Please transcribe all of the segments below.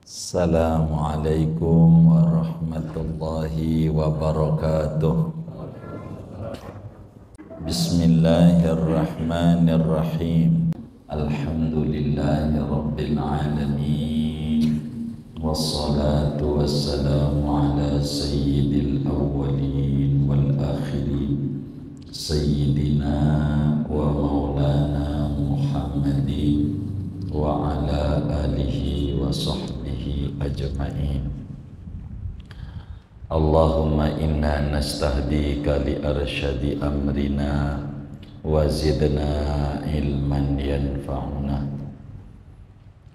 Assalamualaikum warahmatullahi wabarakatuh. Bismillahirrahmanirrahim. Alhamdulillahi rabbil alamin. Wassalatu wassalamu ala sayyidil awwalin wal akhirin, sayyidina wa maulana Muhammadin wa ala alihi wa sahbihi ajma'in. Allahumma inna nastahdika li arsyadi amrina wa zidna ilman yanfa'una.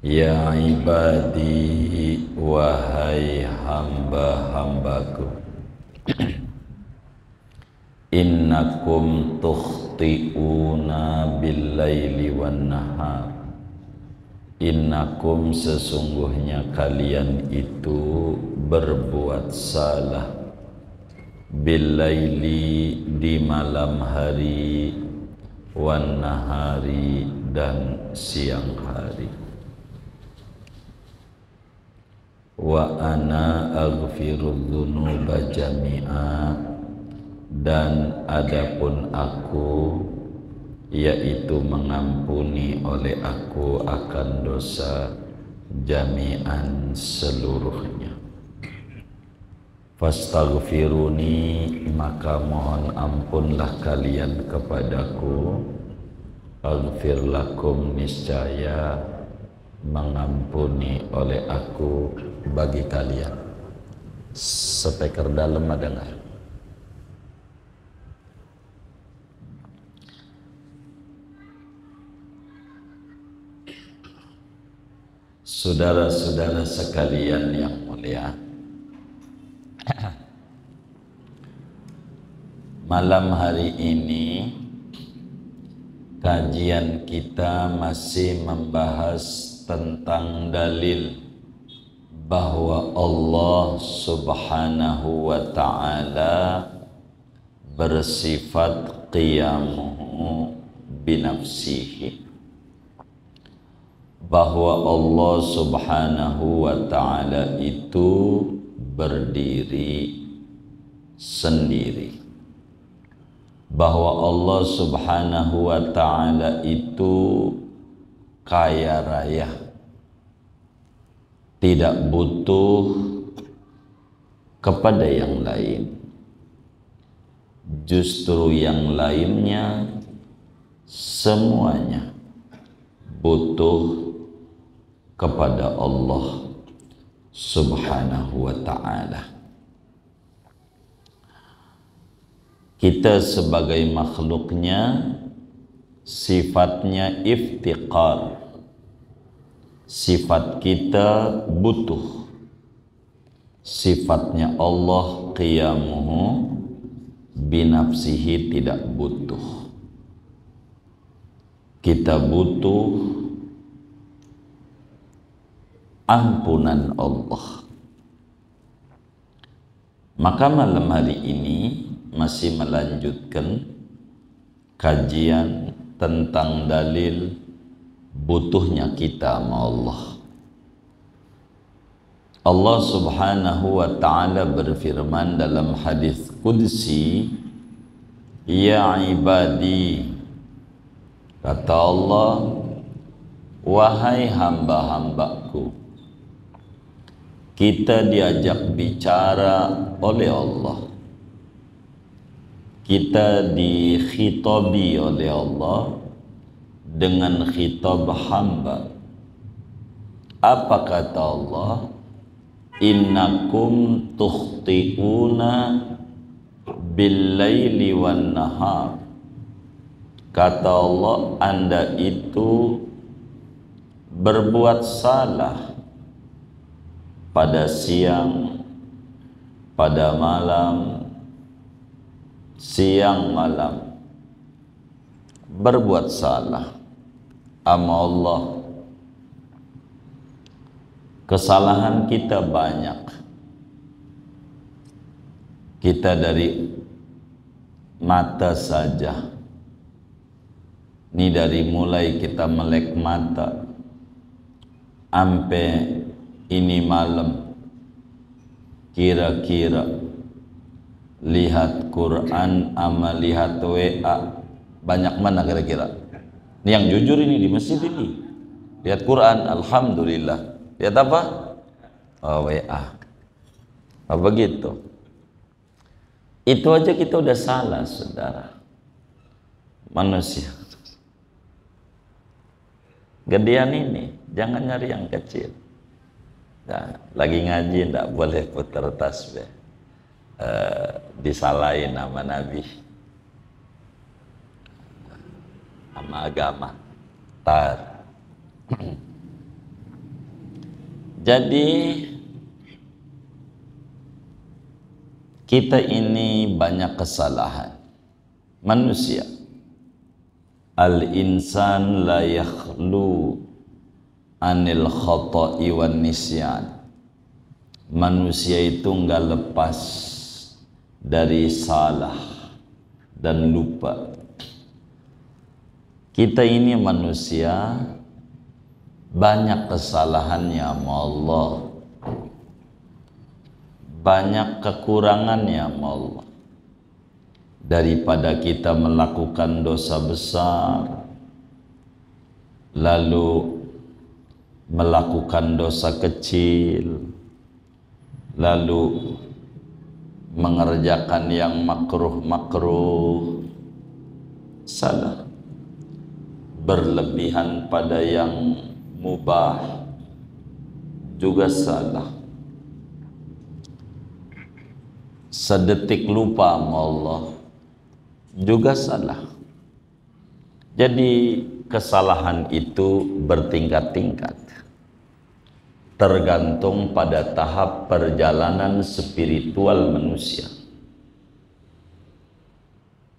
Ya ibadi, wahai hamba-hambaku, innakum tukhti'una bil-laili wan-nahar. Innakum, sesungguhnya kalian itu berbuat salah, bil-laili, di malam hari, wan-nahari, dan siang hari. Wa ana aghfirudz dzunuba jami'a, dan adapun aku, yaitu mengampuni oleh aku akan dosa jami'an, seluruhnya. Fastaghfiruni, maka mohon ampunlah kalian kepadaku. Aghfir lakum, niscaya mengampuni oleh aku bagi kalian. Speaker dalam ada nggak? Saudara-saudara sekalian yang mulia, malam hari ini kajian kita masih membahas tentang dalil bahwa Allah Subhanahu wa ta'ala bersifat qiyamuhu binafsihi, bahwa Allah Subhanahu wa ta'ala itu berdiri sendiri, bahwa Allah Subhanahu wa ta'ala itu kaya raya, tidak butuh kepada yang lain. Justru yang lainnya semuanya butuh kepada Allah Subhanahu wa ta'ala. Kita sebagai makhluknya sifatnya iftiqar, sifat kita butuh. Sifatnya Allah qiyamuhu binafsihi, tidak butuh. Kita butuh ampunan Allah. Maka malam hari ini masih melanjutkan kajian tentang dalil butuhnya kita sama Allah. Allah Subhanahu wa ta'ala berfirman dalam hadis qudsi, ya ibadi, kata Allah, wahai hamba-hambaku. Kita diajak bicara oleh Allah, kita dikhitabi oleh Allah dengan khitab hamba. Apa kata Allah? Innakum tukhti'una bil-laili wan-nahar. Kata Allah, Anda itu berbuat salah pada siang, pada malam, siang malam, berbuat salah sama Allah. Kesalahan kita banyak. Kita dari mata saja, ini dari mulai kita melek mata sampai ini malam kira-kira lihat Quran ama lihat WA, banyak mana kira-kira? Ini yang jujur ini di masjid ini. Lihat Quran, alhamdulillah. Lihat apa? Oh, WA. Oh, begitu. Itu aja kita udah salah, saudara. Manusia. Gedean ini, jangan nyari yang kecil. Nah, lagi ngaji ndak boleh putar tasbih. Disalahin sama Nabi, sama agama. Tar. Jadi kita ini banyak kesalahan manusia. Al-insan la yakhlu anil khata'i wan nisyan. Manusia itu enggak lepas dari salah dan lupa. Kita ini manusia banyak kesalahannya sama Allah, banyak kekurangannya sama Allah. Daripada kita melakukan dosa besar lalu melakukan dosa kecil, lalu mengerjakan yang makruh-makruh, salah. Berlebihan pada yang mubah juga salah. Sedetik lupa sama Allah juga salah. Jadi kesalahan itu bertingkat-tingkat, tergantung pada tahap perjalanan spiritual manusia.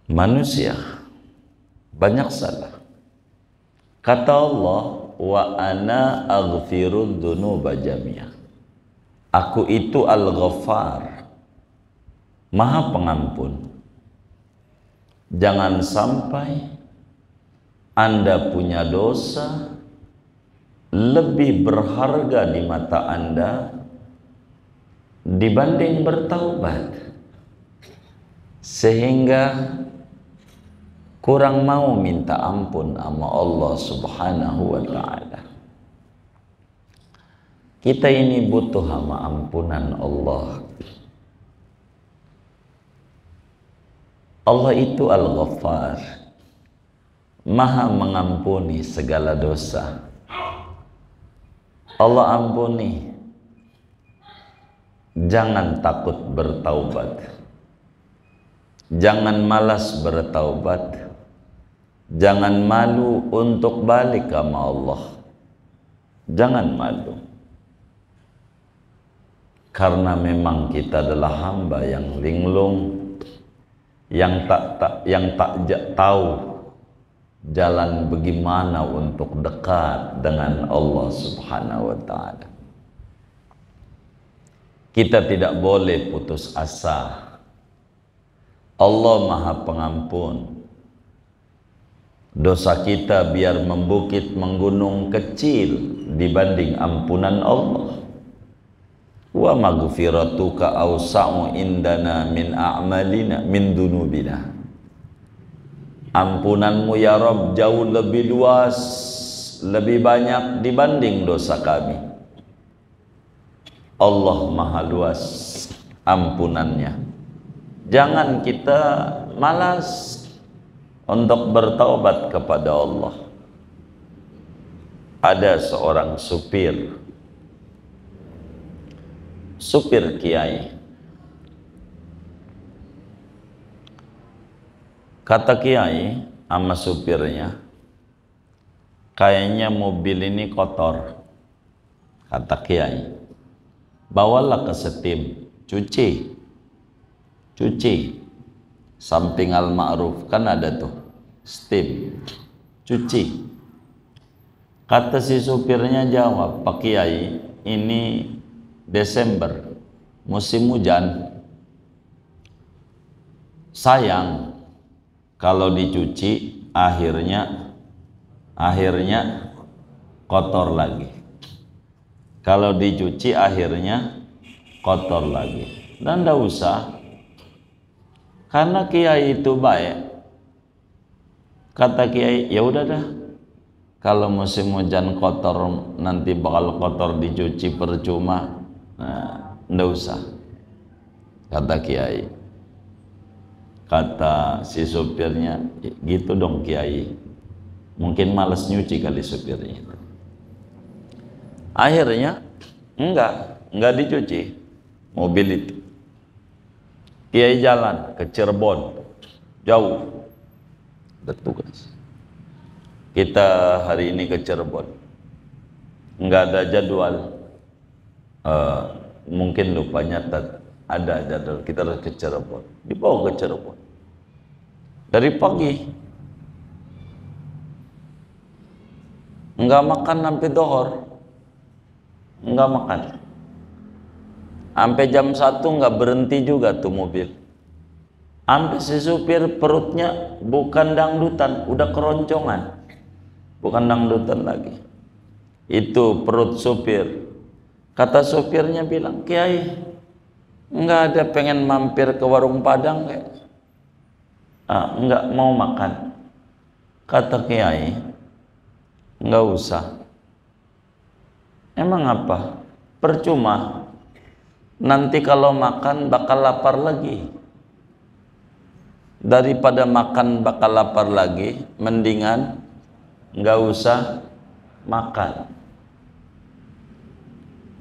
Manusia banyak salah. Kata Allah, wa ana aghfirud dzunuba jami'ah. Aku itu Al-Ghaffar, Maha Pengampun. Jangan sampai Anda punya dosa lebih berharga di mata Anda dibanding bertaubat, sehingga kurang mau minta ampun sama Allah Subhanahu wa ta'ala. Kita ini butuh sama ampunan Allah. Allah itu Al-Ghaffar, Maha mengampuni segala dosa. Allah ampuni. Jangan takut bertaubat, jangan malas bertaubat, jangan malu untuk balik sama Allah. Jangan malu, karena memang kita adalah hamba yang linglung, yang tak tahu jalan bagaimana untuk dekat dengan Allah Subhanahu wa ta'ala. Kita tidak boleh putus asa. Allah Maha Pengampun. Dosa kita biar membukit menggunung kecil dibanding ampunan Allah. Wa maghfiratuka awsa'u indana min a'malina min dunubina. Ampunanmu ya Rabb jauh lebih luas, lebih banyak dibanding dosa kami. Allah Maha luas ampunannya. Jangan kita malas untuk bertaubat kepada Allah. Ada seorang supir kiai. Kata kiai sama supirnya, kayaknya mobil ini kotor. Kata kiai, bawalah ke setim, cuci. Samping Al-Ma'ruf kan ada tuh steam, cuci. Kata si supirnya jawab, Pak Kiai, ini Desember, musim hujan. Sayang kalau dicuci akhirnya kotor lagi. Kalau dicuci akhirnya kotor lagi. Dan tidak usah, karena kiai itu baik. Kata kiai, ya udah dah, kalau musim hujan kotor, nanti bakal kotor dicuci percuma. Nah, tidak usah, kata kiai. Kata si supirnya, gitu dong kiai, mungkin males nyuci kali supirnya. Akhirnya enggak dicuci mobil itu. Kiai jalan ke Cirebon, jauh, bertugas. Kita hari ini ke Cirebon, enggak ada jadwal, mungkin lupa nyatat, ada jadwal kita harus ke Cirebon. Dibawa ke Cirebon dari pagi, enggak makan sampai dohor, enggak makan. Sampai jam 1 enggak berhenti juga tuh mobil. Sampai si supir perutnya bukan dangdutan, udah keroncongan. Bukan dangdutan lagi. Itu perut supir. Kata supirnya bilang, Kiai, enggak ada pengen mampir ke warung Padang kayak? Enggak mau makan. Kata Kiai, enggak usah. Emang apa? Percuma. Nanti kalau makan bakal lapar lagi. Daripada makan bakal lapar lagi, mendingan nggak usah makan.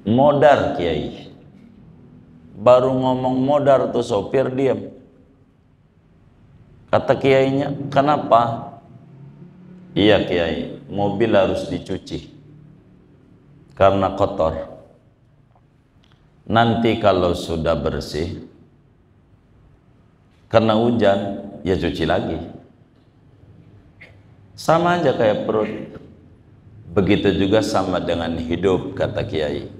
Modar Kiai. Baru ngomong modar tuh sopir diam. Kata kiainya, kenapa? Iya Kiai, mobil harus dicuci karena kotor. Nanti kalau sudah bersih, karena hujan, ya cuci lagi. Sama aja kayak perut. Begitu juga sama dengan hidup, kata Kiai.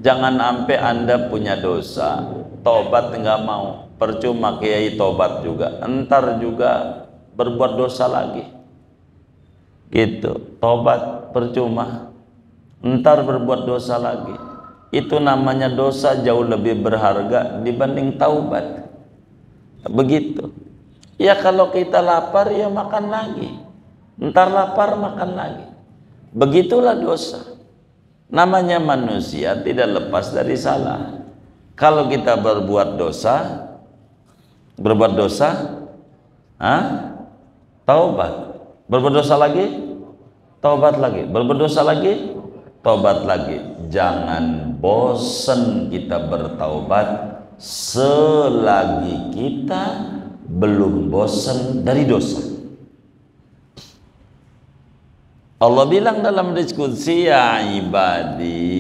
Jangan sampai Anda punya dosa, tobat enggak mau, percuma Kiai tobat juga, entar juga berbuat dosa lagi. Gitu, tobat percuma, entar berbuat dosa lagi. Itu namanya dosa jauh lebih berharga dibanding taubat. Begitu. Ya kalau kita lapar ya makan lagi. Entar lapar makan lagi. Begitulah dosa. Namanya manusia tidak lepas dari salah. Kalau kita berbuat dosa, taubat. Berbuat dosa lagi, taubat lagi. Berbuat dosa lagi, taubat lagi. Jangan bosan kita bertaubat selagi kita belum bosan dari dosa. Allah bilang dalam diskusi, ya ibadi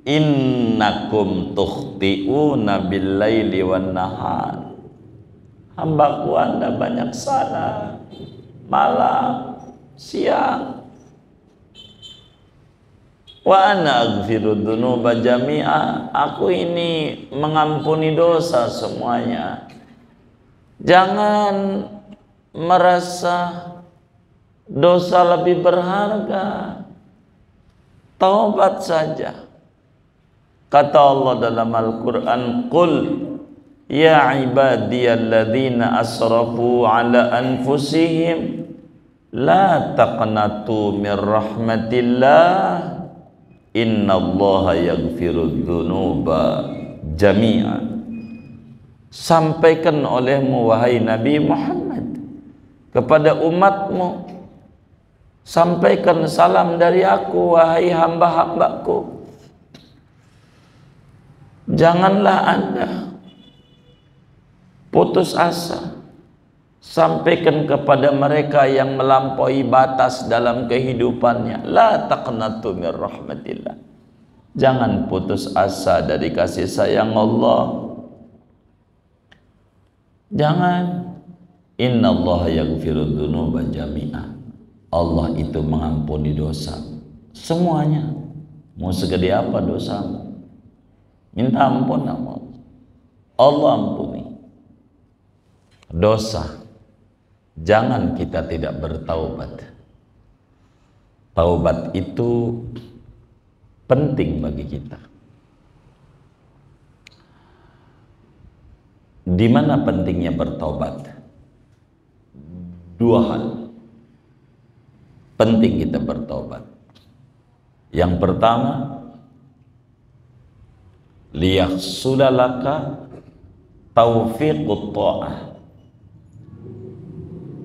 innakum tukhti'una bil-laili wan nahar. Hambaku Anda banyak salah malam, siang. Wa ana aghfiru dzunuba jami'a. Aku ini mengampuni dosa semuanya. Jangan merasa dosa lebih berharga. Taubat saja. Kata Allah dalam Al-Qur'an, "Qul ya ibadiyalladzina asrafu ala anfusihim la taqnatu min rahmatillah. Innallaha yaghfirudz dzunuba jami'a." Sampaikan olehmu wahai Nabi Muhammad kepada umatmu, sampaikan salam dari aku wahai hamba-hambaku. Janganlah Anda putus asa. Sampaikan kepada mereka yang melampaui batas dalam kehidupannya, la taqnatu min rahmatillah. Jangan putus asa dari kasih sayang Allah. Jangan. Innallaha yaghfirudz dzunuba jami'a. Allah itu mengampuni dosa semuanya. Mau segede apa dosamu, minta ampun sama Allah. Allah ampuni dosa. Jangan kita tidak bertaubat. Taubat itu penting bagi kita. Di mana pentingnya bertobat? Dua hal. Penting kita bertobat. Yang pertama, liyahsulalaka taufiqut ta'ah.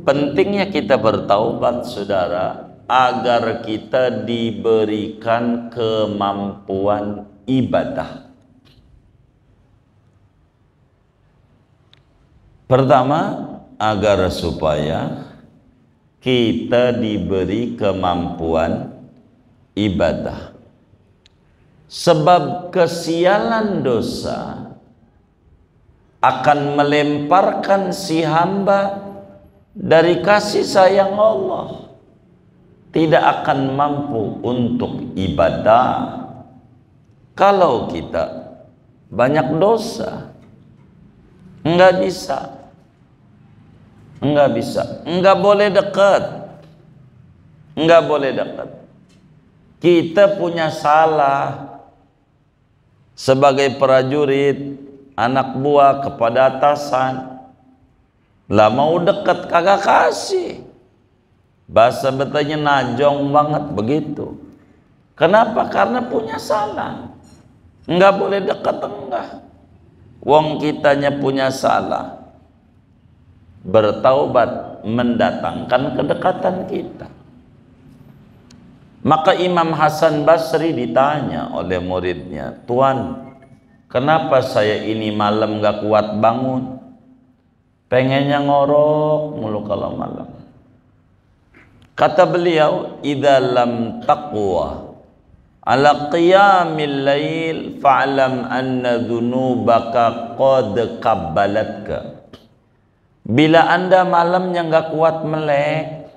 Pentingnya kita bertaubat, saudara, agar kita diberikan kemampuan ibadah. Pertama, agar supaya kita diberi kemampuan ibadah. Sebab kesialan dosa akan melemparkan si hamba dari kasih sayang Allah, tidak akan mampu untuk ibadah. Kalau kita banyak dosa, enggak bisa, enggak boleh dekat, enggak boleh dekat. Kita punya salah sebagai prajurit, anak buah kepada atasan. Lah mau deket kagak kasih. Bahasa betanya najong banget begitu. Kenapa? Karena punya salah. Enggak boleh deket, enggak. Wong kitanya punya salah. Bertaubat mendatangkan kedekatan kita. Maka Imam Hasan Basri ditanya oleh muridnya, "Tuan, kenapa saya ini malam gak kuat bangun? Pengennya ngorok mulu kalau malam." Kata beliau, "Idza lam taqwa ala qiyamil lail fa'lam anna dzunubaka qad qabbalatka." Bila Anda malamnya nggak kuat melek,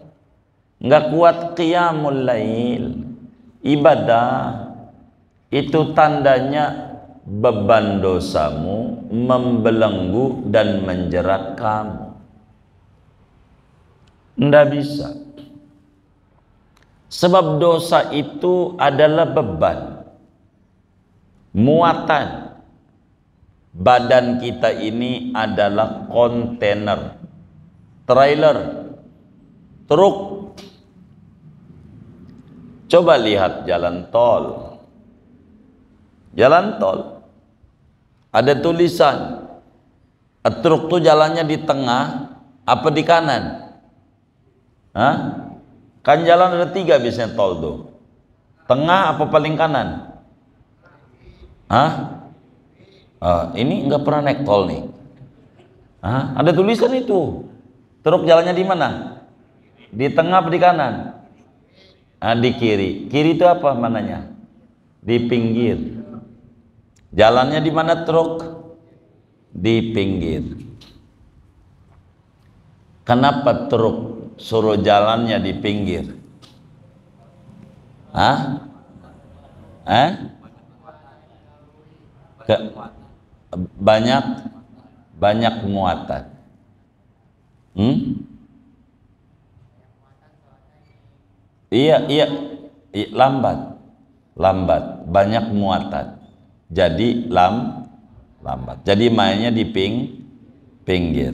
nggak kuat qiyamul lail, ibadah, itu tandanya beban dosamu membelenggu dan menjerat kamu. Nggak bisa. Sebab dosa itu adalah beban, muatan. Badan kita ini adalah kontainer, trailer, truk. Coba lihat jalan tol. Jalan tol ada tulisan, truk tuh jalannya di tengah apa di kanan? Hah? Kan jalan ada 3 biasanya tol tuh. Tengah apa paling kanan? Hah? Ini nggak pernah naik tol nih. Ada tulisan itu. Truk jalannya di mana? Di tengah apa di kanan? Di kiri. Kiri itu apa mananya? Di pinggir. Jalannya di mana truk? Di pinggir. Kenapa truk suruh jalannya di pinggir? Banyak muatan. Iya, lambat, banyak muatan. Jadi lambat. Jadi mainnya di pinggir.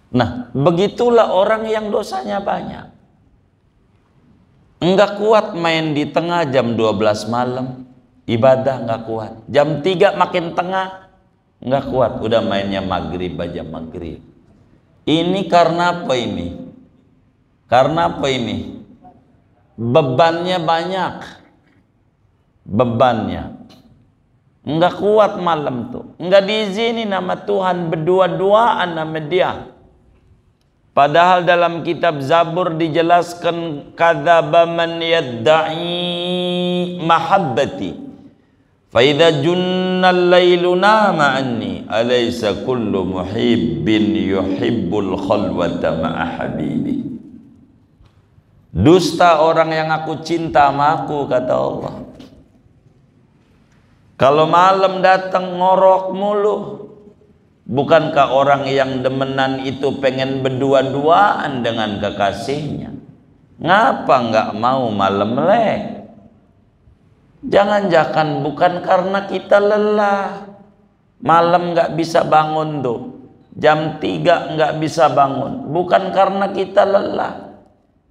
Nah, begitulah orang yang dosanya banyak. Enggak kuat main di tengah jam 12 malam. Ibadah nggak kuat. Jam 3 makin tengah nggak kuat. Udah mainnya maghrib aja maghrib. Ini karena apa ini? Karena apa ini? Bebannya banyak. Bebannya. Nggak kuat malam tuh. Nggak diizini nama Tuhan berdua-duaan sama dia. Padahal dalam kitab Zabur dijelaskan kadzaba man yadda'i mahabbati. Faidha junnal lailu nama anni alaysa kullu muhibbin yuhibbul khalwata ma'a habibi. Dusta orang yang aku cinta sama aku, kata Allah. Kalau malam datang ngorok mulu. Bukankah orang yang demenan itu pengen berdua-duaan dengan kekasihnya? Ngapa nggak mau malam melek? Jangan-jangan bukan karena kita lelah, malam nggak bisa bangun tuh, jam 3 nggak bisa bangun, bukan karena kita lelah.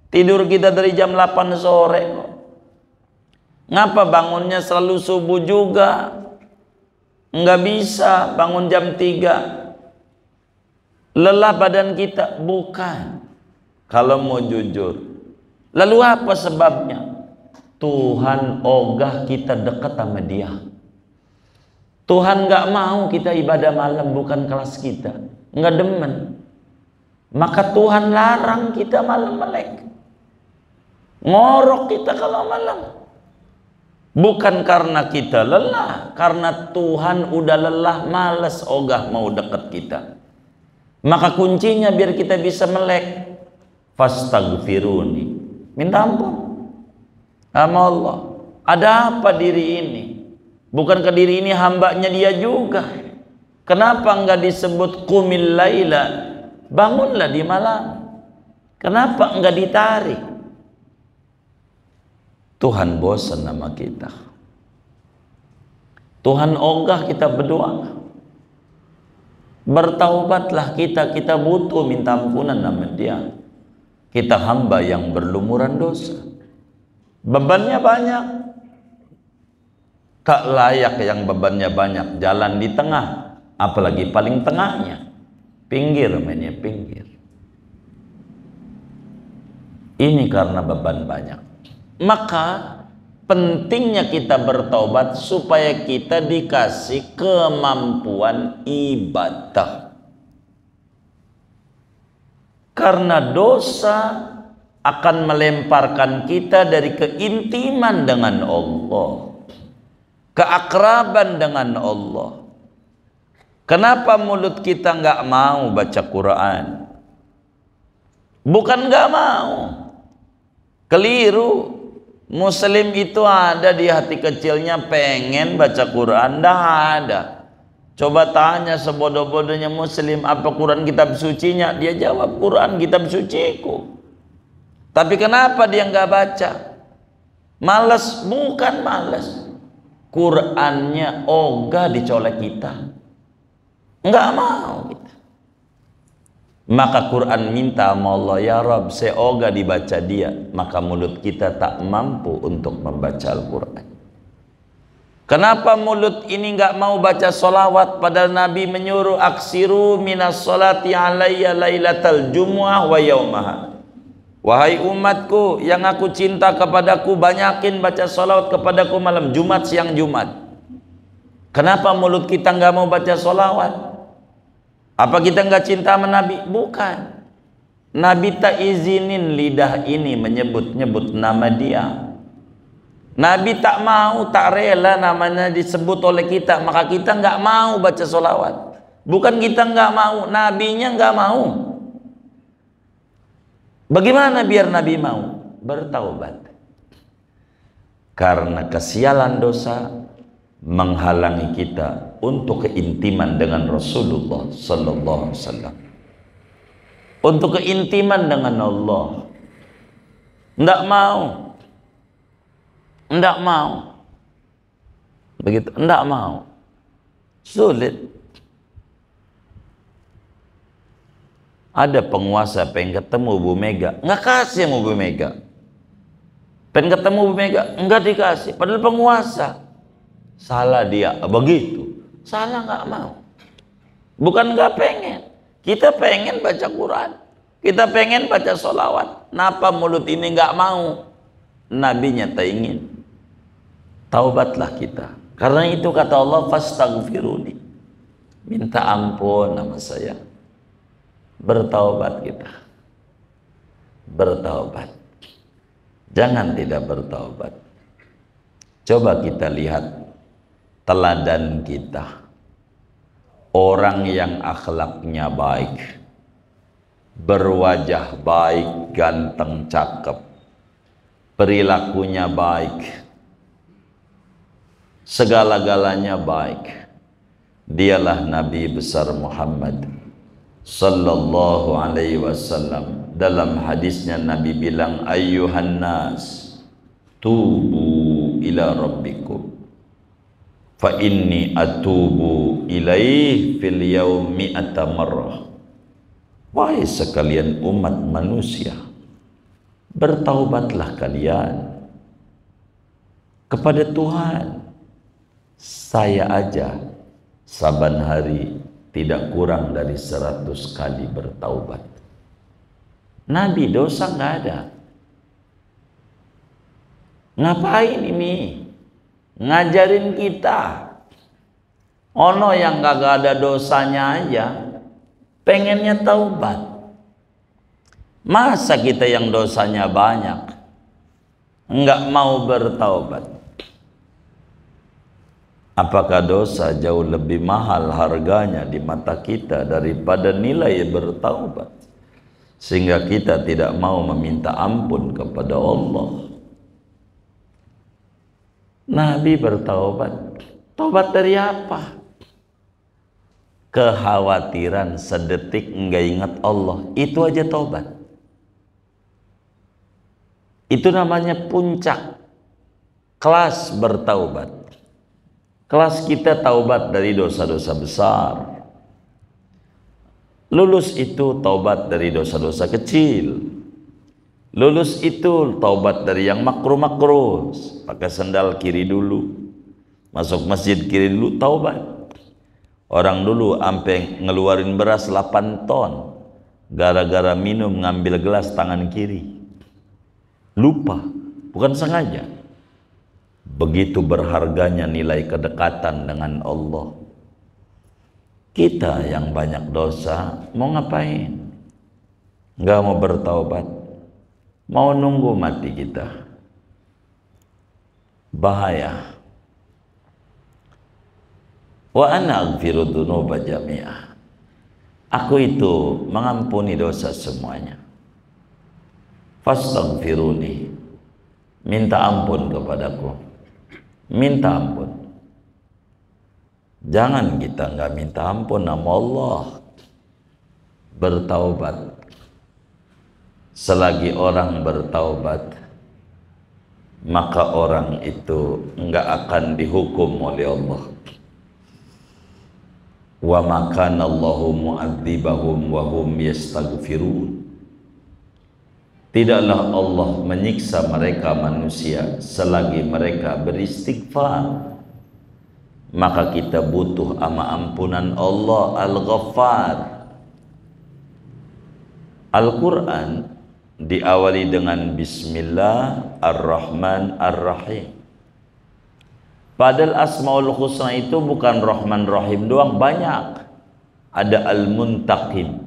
Tidur kita dari jam 8 sore kok. Ngapa bangunnya selalu subuh juga? Nggak bisa bangun jam 3. Lelah badan kita? Bukan. Kalau mau jujur. Lalu apa sebabnya? Tuhan ogah kita dekat sama Dia. Tuhan nggak mau kita ibadah malam, bukan kelas kita. Nggak demen. Maka Tuhan larang kita malam melek. Ngorok kita kalau malam. Bukan karena kita lelah, karena Tuhan udah lelah, males ogah mau dekat kita. Maka kuncinya biar kita bisa melek, fastaghfiruni, minta ampun sama Allah. Ada apa diri ini? Bukankah diri ini hambanya Dia juga? Kenapa enggak disebut qumil laila, bangunlah di malam? Kenapa enggak ditarik? Tuhan bosan sama kita. Tuhan ogah kita berdoa. Bertaubatlah kita butuh minta ampunan sama Dia. Kita hamba yang berlumuran dosa. Bebannya banyak. Tak layak yang bebannya banyak jalan di tengah, apalagi paling tengahnya. Pinggir mainnya pinggir. Ini karena beban banyak. Maka pentingnya kita bertaubat supaya kita dikasih kemampuan ibadah. Karena dosa akan melemparkan kita dari keintiman dengan Allah, keakraban dengan Allah. Kenapa mulut kita nggak mau baca Quran? Bukan nggak mau, keliru. Muslim itu ada di hati kecilnya pengen baca Quran, dah ada. Coba tanya sebodoh-bodohnya Muslim, apa Quran kitab sucinya? Dia jawab, Quran kitab suciku. Tapi kenapa dia nggak baca? Males? Bukan males. Qurannya ogah dicolek kita, nggak mau kita. Maka Quran minta sama Allah, ya Rabb, seoga dibaca Dia. Maka mulut kita tak mampu untuk membaca Al-Quran. Kenapa mulut ini nggak mau baca solawat? Padahal Nabi menyuruh aksiru minas solati alayya lailatal jumu'ah wa yaumaha. Wahai umatku yang aku cinta kepadaku, banyakin baca solawat kepadaku malam Jumat, siang Jumat. Kenapa mulut kita nggak mau baca solawat? Apa kita nggak cinta sama Nabi? Bukan. Nabi tak izinin lidah ini menyebut-nyebut nama Dia. Nabi tak mau, tak rela namanya disebut oleh kita. Maka kita nggak mau baca solawat. Bukan kita nggak mau, Nabinya nggak mau. Bagaimana biar Nabi mau? Bertaubat. Karena kesialan dosa menghalangi kita untuk keintiman dengan Rasulullah sallallahu alaihi wasallam, untuk keintiman dengan Allah. Enggak mau, begitu, enggak mau, sulit. Ada penguasa pengen ketemu Bu Mega, nggak kasih sama Bu Mega. Pengen ketemu Bu Mega, enggak dikasih, padahal penguasa. Salah dia, begitu. Salah, nggak mau. Bukan nggak pengen. Kita pengen baca Quran, kita pengen baca solawat. Kenapa mulut ini nggak mau? Nabinya tak ingin. Taubatlah kita. Karena itu kata Allah, fastaghfiruni, minta ampun nama saya. Bertaubat kita. Bertaubat. Jangan tidak bertaubat. Coba kita lihat teladan kita, orang yang akhlaknya baik, berwajah baik, ganteng, cakep, perilakunya baik, segala-galanya baik. Dialah Nabi besar Muhammad sallallahu alaihi wasallam. Dalam hadisnya Nabi bilang, ayyuhan nas tubu ila rabbikum fa inni atubu ilaih fil yaumi atamarrah. Wahai sekalian umat manusia, bertaubatlah kalian kepada Tuhan. Saya aja saban hari tidak kurang dari 100 kali bertaubat. Nabi dosa nggak ada. Ngapain ini? Ngajarin kita. Ono yang kagak ada dosanya aja pengennya taubat. Masa kita yang dosanya banyak nggak mau bertaubat? Apakah dosa jauh lebih mahal harganya di mata kita daripada nilai bertaubat, sehingga kita tidak mau meminta ampun kepada Allah? Nabi bertaubat. Taubat dari apa? Kekhawatiran sedetik enggak ingat Allah, itu aja taubat. Itu namanya puncak kelas bertaubat. Kelas kita taubat dari dosa-dosa besar. Lulus itu taubat dari dosa-dosa kecil. Lulus itu taubat dari yang makruh-makruh. Pakai sendal kiri dulu, masuk masjid kiri dulu, taubat. Orang dulu sampai ngeluarin beras 8 ton gara-gara minum ngambil gelas tangan kiri. Lupa, bukan sengaja. Begitu berharganya nilai kedekatan dengan Allah. Kita yang banyak dosa mau ngapain? Nggak mau bertaubat, mau nunggu mati kita. Bahaya. Wa ana aghfiru dzunuba jami'ah. Aku itu mengampuni dosa semuanya. Fastaghfiruni. Minta ampun kepadaku. Minta ampun. Jangan kita nggak minta ampun sama Allah. Bertaubat. Selagi orang bertaubat, maka orang itu nggak akan dihukum oleh Allah. Wa makana Allahu mu'adzibahum wa hum yastaghfirun. Tidaklah Allah menyiksa mereka manusia selagi mereka beristighfar. Maka kita butuh ama ampunan Allah Al-Ghaffar. Al-Quran diawali dengan Bismillah Ar-Rahman Ar-Rahim. Padahal Asmaul Husna itu bukan Rahman Rahim doang, banyak. Ada Al-Muntaqim,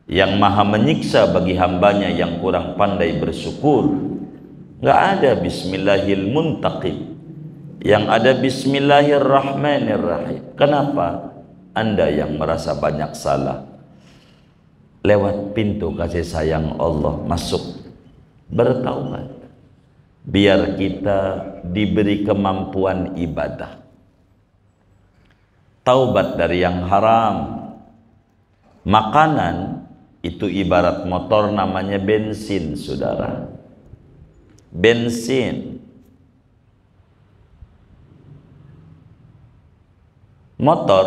yang maha menyiksa bagi hambanya yang kurang pandai bersyukur. Nggak ada Bismillahil Muntaqim, yang ada Bismillahirrahmanirrahim. Kenapa? Anda yang merasa banyak salah, lewat pintu kasih sayang Allah masuk, bertaubat. Biar kita diberi kemampuan ibadah. Taubat dari yang haram. Makanan itu ibarat motor namanya bensin, saudara. Bensin. Motor,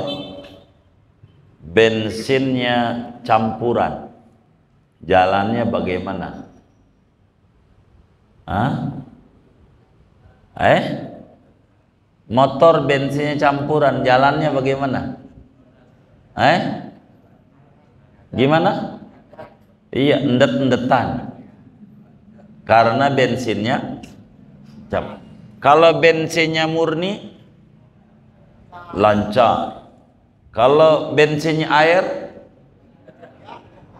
bensinnya campuran. Jalannya bagaimana? Motor bensinnya campuran, jalannya bagaimana? Gimana? Iya, endet-endetan. Karena bensinnya kalau bensinnya murni lancar. Kalau bensinnya air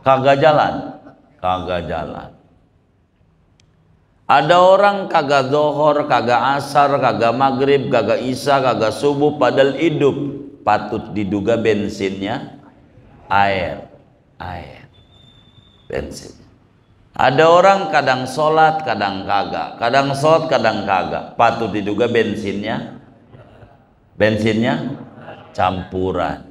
kagak jalan. Ada orang kagak zuhur, kagak asar, kagak maghrib, kagak isya, kagak subuh, padahal hidup. Patut diduga bensinnya air. Bensin. Ada orang kadang sholat, kadang kagak. Kadang sholat, kadang kagak. Patut diduga bensinnya campuran.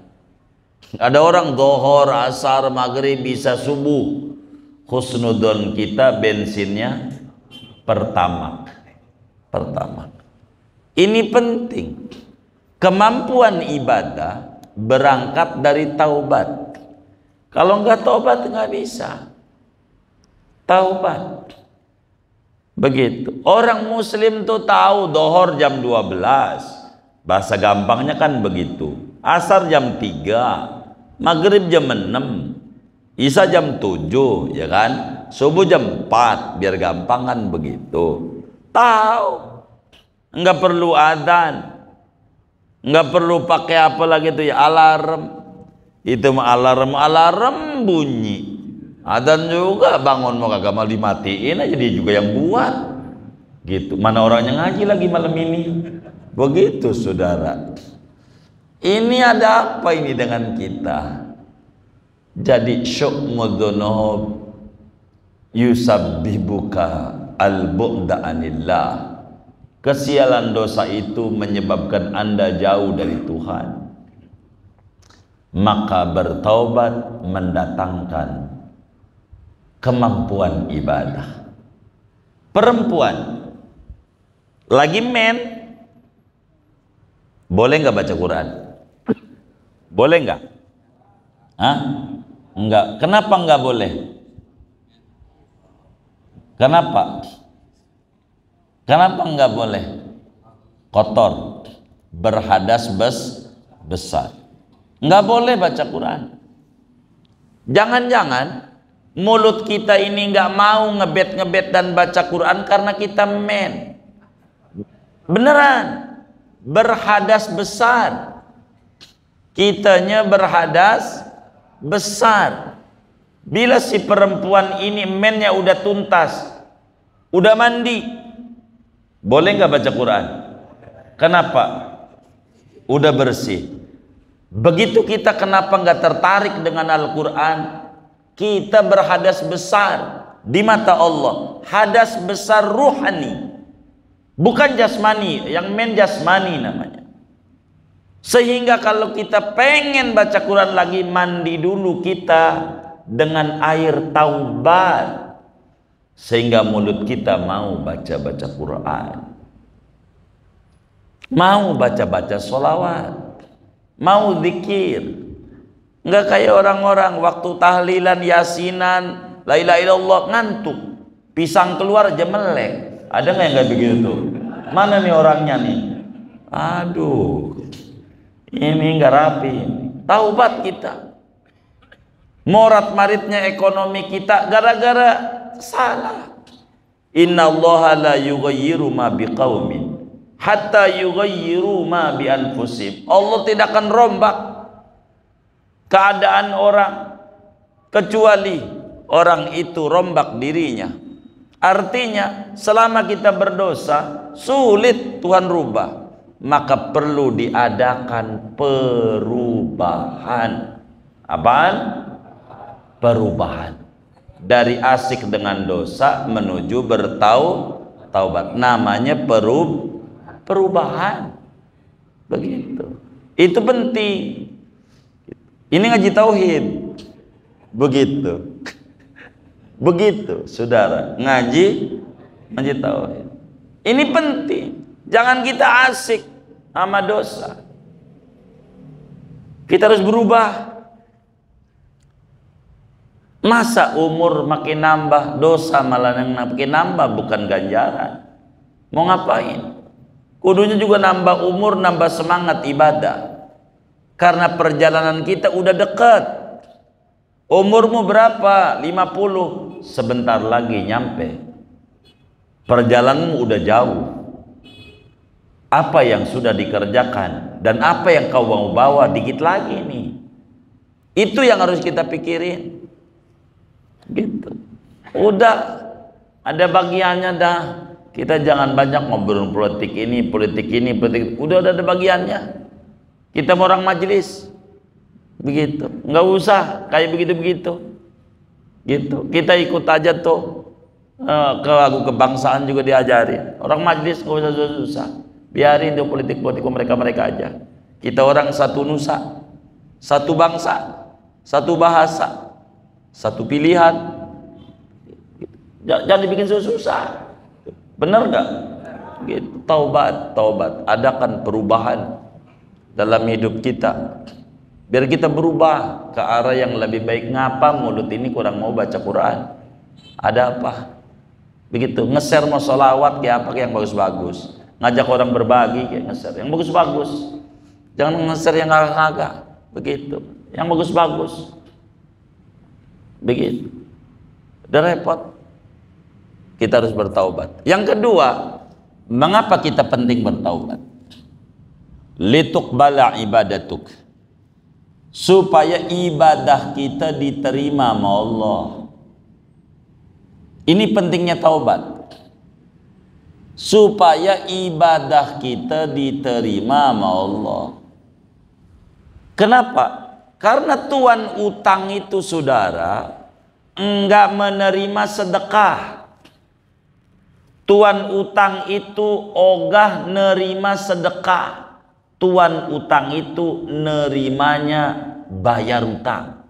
Ada orang zuhur, asar, maghrib, isya, subuh. Husnudon kita bensinnya pertama. Ini penting. Kemampuan ibadah berangkat dari taubat. Kalau enggak taubat enggak bisa. Taubat. Begitu. Orang muslim tuh tahu dohor jam 12. Bahasa gampangnya kan begitu. Asar jam 3. Maghrib jam 6. Isya jam 7, ya kan? Subuh jam 4, biar gampang kan begitu. Tahu. Enggak perlu adzan. Enggak perlu pakai apa lagi tuh ya, alarm. Itu mah alarm bunyi. Adzan juga bangun mau kagak mau dimatiin aja, dia juga yang buat. Gitu. Mana orangnya ngaji lagi malam ini. Begitu saudara. Ini ada apa ini dengan kita? Jadi syu'mudzunob yusabbibuka al-bu'da anillah. Kesialan dosa itu menyebabkan Anda jauh dari Tuhan. Maka bertaubat mendatangkan kemampuan ibadah. Perempuan lagi men, boleh nggak baca Quran? Boleh nggak? Hah? Enggak. Kenapa nggak boleh? Kenapa? Kenapa nggak boleh? Kotor, berhadas besar. Nggak boleh baca Quran. Jangan-jangan mulut kita ini nggak mau ngebet dan baca Quran karena kita men. Beneran, berhadas besar. Kitanya berhadas besar. Bila si perempuan ini mennya udah tuntas, udah mandi, boleh nggak baca Quran? Kenapa? Udah bersih. Begitu kita kenapa nggak tertarik dengan Al-Quran? Kita berhadas besar di mata Allah. Hadas besar ruhani, bukan jasmani. Yang men jasmani namanya. Sehingga kalau kita pengen baca Quran lagi, mandi dulu kita dengan air taubat, sehingga mulut kita mau baca-baca Quran, mau baca-baca sholawat, mau zikir. Enggak kayak orang-orang waktu tahlilan, yasinan, la ilaha illallah ngantuk, pisang keluar jemelek. Ada nggak yang kayak begitu? Mana nih orangnya nih? Aduh, ini nggak rapi. Taubat kita. Morat maritnya ekonomi kita gara-gara salah. Innallaha la yughayyiru ma biqaumin hatta yughayyiru ma bi anfusihim. Allah tidak akan rombak keadaan orang kecuali orang itu rombak dirinya. Artinya selama kita berdosa sulit Tuhan rubah, maka perlu diadakan perubahan. Apaan? Perubahan dari asik dengan dosa menuju bertaubat. Namanya perubahan. Begitu. Itu penting. Ini ngaji tauhid. Begitu. Begitu, saudara. Ngaji tauhid. Ini penting. Jangan kita asik sama dosa. Kita harus berubah. Masa umur makin nambah, dosa malah yang makin nambah, bukan ganjaran. Mau ngapain? Kudunya juga nambah umur, nambah semangat ibadah. Karena perjalanan kita udah dekat. Umurmu berapa? 50. Sebentar lagi nyampe. Perjalananmu udah jauh. Apa yang sudah dikerjakan dan apa yang kau mau bawa dikit lagi nih. Itu yang harus kita pikirin. Gitu. Udah ada bagiannya dah. Kita jangan banyak ngobrol politik ini, politik. Udah ada bagiannya. Kita mau orang majelis. Begitu. Nggak usah kayak begitu-begitu. Gitu. Kita ikut aja tuh. Ke lagu kebangsaan juga diajarin. Orang majelis nggak usah susah. Biarin tuh politik mereka aja. Kita orang satu nusa, satu bangsa, satu bahasa, satu pilihan. Jangan dibikin susah. Bener nggak? Gitu. Taubat, taubat. Adakan perubahan dalam hidup kita. Biar kita berubah ke arah yang lebih baik. Ngapa mulut ini kurang mau baca Quran? Ada apa? Begitu. Nge-share mau sholawat kayak apa yang bagus-bagus. Ngajak orang berbagi kayak nge-share yang bagus-bagus. Jangan nge-share yang ngagak-ngagak. Begitu. Yang bagus-bagus. Begitu. Udah repot. Kita harus bertaubat. Yang kedua, mengapa kita penting bertaubat? Lituqbala ibadatuk, supaya ibadah kita diterima sama Allah. Ini pentingnya taubat, supaya ibadah kita diterima sama Allah. Kenapa? Karena tuan utang itu, saudara, enggak menerima sedekah. Tuan utang itu ogah nerima sedekah. Tuan utang itu nerimanya bayar utang.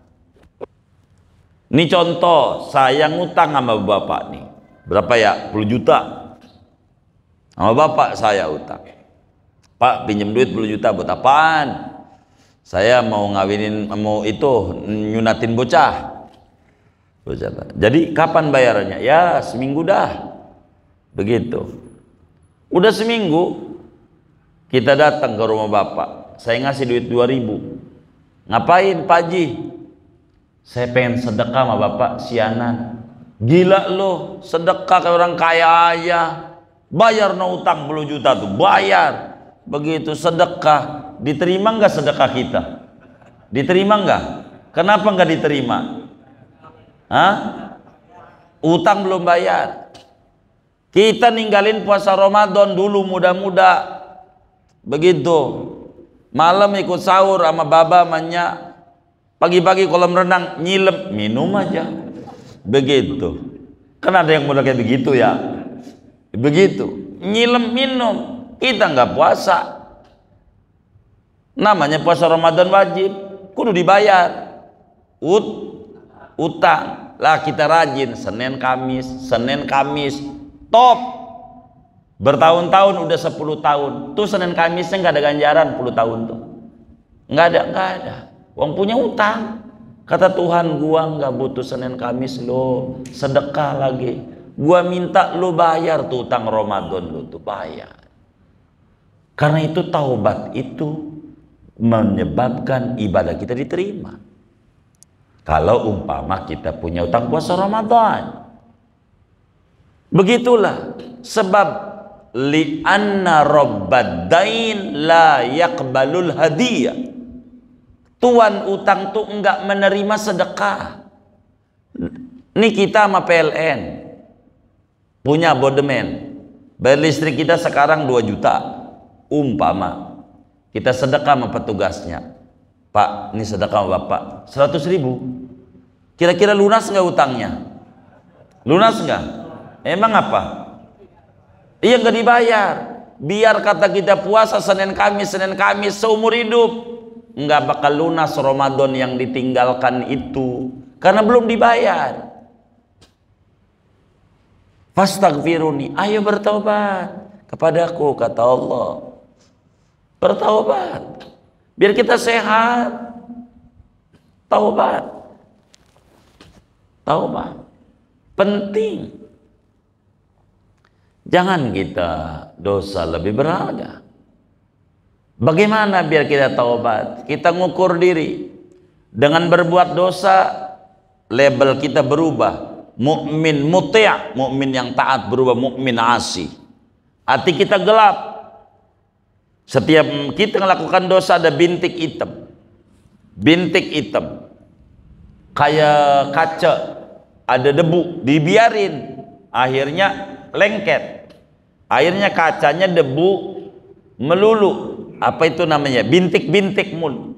Ini contoh, saya ngutang sama bapak nih. Berapa ya? 10 juta. Sama bapak saya utang. Pak, pinjam duit 10 juta buat apaan? Saya mau ngawinin, mau itu, nyunatin bocah. Jadi kapan bayarannya? Ya seminggu dah. Begitu. Udah seminggu kita datang ke rumah bapak. Saya ngasih duit 2.000. Ngapain Pak Haji? Saya pengen sedekah sama bapak sianan. Gila lo, sedekah kayak orang kaya aja. Bayar no utang 10 juta tuh, bayar. Begitu sedekah, diterima nggak sedekah kita? Diterima nggak? Kenapa nggak diterima? Hah? Utang belum bayar. Kita ninggalin puasa Ramadan dulu muda-muda. Begitu. Malam ikut sahur sama baba manya. Pagi-pagi kolam renang nyilem, minum aja. Begitu. Kan ada yang mudah kayak begitu ya. Begitu. Nyilem minum. Kita nggak puasa. Namanya puasa Ramadan wajib. Kudu dibayar. Utang. Lah kita rajin Senin Kamis. Top. Bertahun-tahun udah 10 tahun. Tuh Senin Kamisnya nggak ada ganjaran 10 tahun tuh. Nggak ada. Uang punya utang. Kata Tuhan, gua nggak butuh Senin Kamis lo, sedekah lagi. Gua minta lo bayar tuh utang Ramadan lo tuh, bayar. Karena itu taubat itu menyebabkan ibadah kita diterima. Kalau umpama kita punya utang puasa Ramadan. Begitulah sebab li'anna rabbad-dain la yaqbalul hadiyah. Tuan utang tuh enggak menerima sedekah. Ini kita sama PLN punya abodemen. Bayar listrik kita sekarang 2 juta. Umpama kita sedekah sama petugasnya. Pak, ini sedekah sama Bapak 100.000. Kira-kira lunas enggak utangnya? Lunas enggak? Emang apa? Iya nggak dibayar. Biar kata kita puasa Senin Kamis seumur hidup, nggak bakal lunas Ramadan yang ditinggalkan itu karena belum dibayar. Fastaghfiruni, ayo bertaubat kepadaku, kata Allah. Bertaubat biar kita sehat. Taubat penting. Jangan kita dosa lebih berharga. Bagaimana biar kita taubat? Kita ngukur diri. Dengan berbuat dosa, label kita berubah. Mukmin muti', mukmin yang taat, berubah mukmin asi. Hati kita gelap. Setiap kita melakukan dosa ada bintik hitam. Bintik hitam. Kayak kaca, ada debu, dibiarin. Akhirnya lengket. Akhirnya kacanya debu melulu. Apa itu namanya? Bintik-bintik mulu.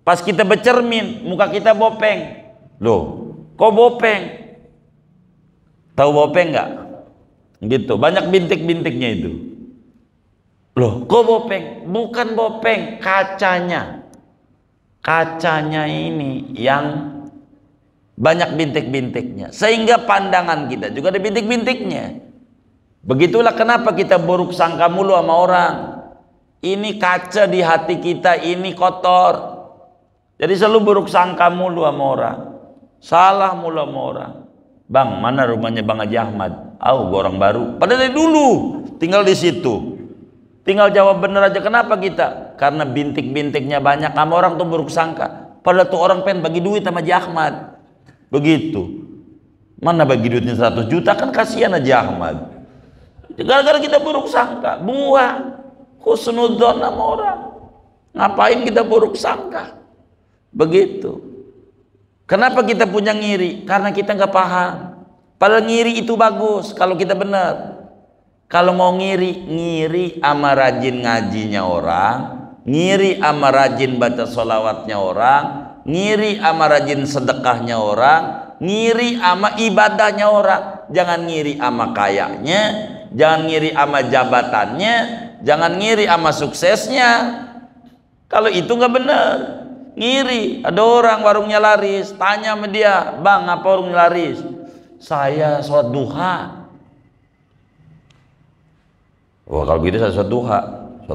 Pas kita bercermin, muka kita bopeng. Loh, kok bopeng? Tahu bopeng nggak? Gitu. Banyak bintik-bintiknya itu. Loh, kok bopeng? Bukan bopeng, kacanya. Kacanya ini yang banyak bintik-bintiknya. Sehingga pandangan kita juga ada bintik-bintiknya. Begitulah kenapa kita buruk sangka mulu sama orang. Ini kaca di hati kita ini kotor. Jadi selalu buruk sangka mulu sama orang. Salah mulu sama orang. Bang, mana rumahnya Bang Haji Ahmad? Gua orang baru. Padahal dari dulu tinggal di situ. Tinggal jawab bener aja. Kenapa kita? Karena bintik-bintiknya banyak sama orang tuh buruk sangka. Padahal tuh orang pengen bagi duit sama Haji Ahmad. Begitu. Mana bagi duitnya 100 juta kan kasihan Haji Ahmad. Gara-gara kita buruk sangka, buang husnudzon sama orang. Ngapain kita buruk sangka? Begitu. Kenapa kita punya ngiri? Karena kita nggak paham. Padahal ngiri itu bagus kalau kita benar. Kalau mau ngiri sama rajin ngajinya orang, ngiri sama rajin baca sholawatnya orang, ngiri sama rajin sedekahnya orang, ngiri sama ibadahnya orang. Jangan ngiri sama kayanya, jangan ngiri sama jabatannya, jangan ngiri sama suksesnya. Kalau itu nggak benar. Ngiri, ada orang warungnya laris, tanya sama dia, bang apa warungnya laris? Saya sholat duha. Wah kalau gitu saya sholat